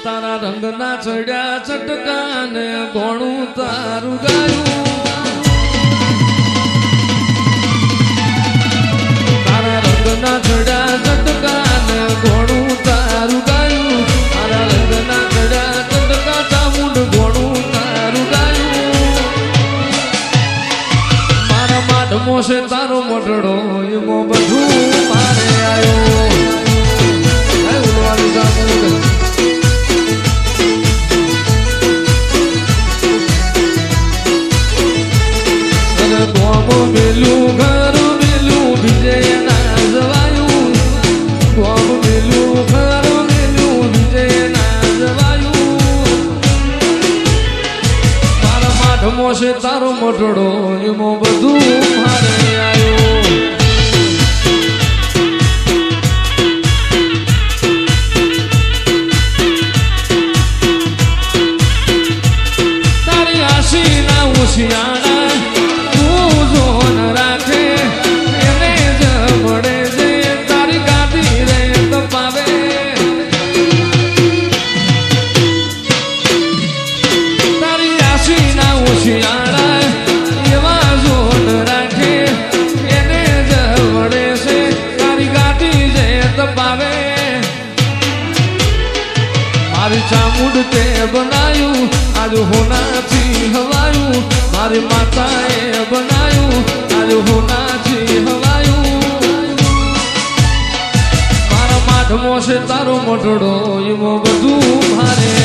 તારા રંગના ચડ્યા ચટકાને કોણું તારું ગાયું તારા રંગના ચડ્યા ચટકાને કોણું તારું ગાયું તારા રંગના ચડ્યા ચટકા ચામુંડ કોણું તારું ગાયું મારા માઢમો છે તારો મોટડો એમો બધું મારે આવ્યો મેલું ઘર મેલું બીજે ના જવાયું કોમ મેલું ઘર મેલું બીજે ના જવાયું મારા માઢમો છે તારો મોટડો એમો બધું મારે આવ્યો તારી આશી ના ઉશિયાણા ચામુંડ તે બનાયું આજ હોનાથી હવાયું મારી માતાએ બનાયું આજ હોનાથી હવાયું મારા માઢમો છે તારો મોટડો એમાં બધું મારે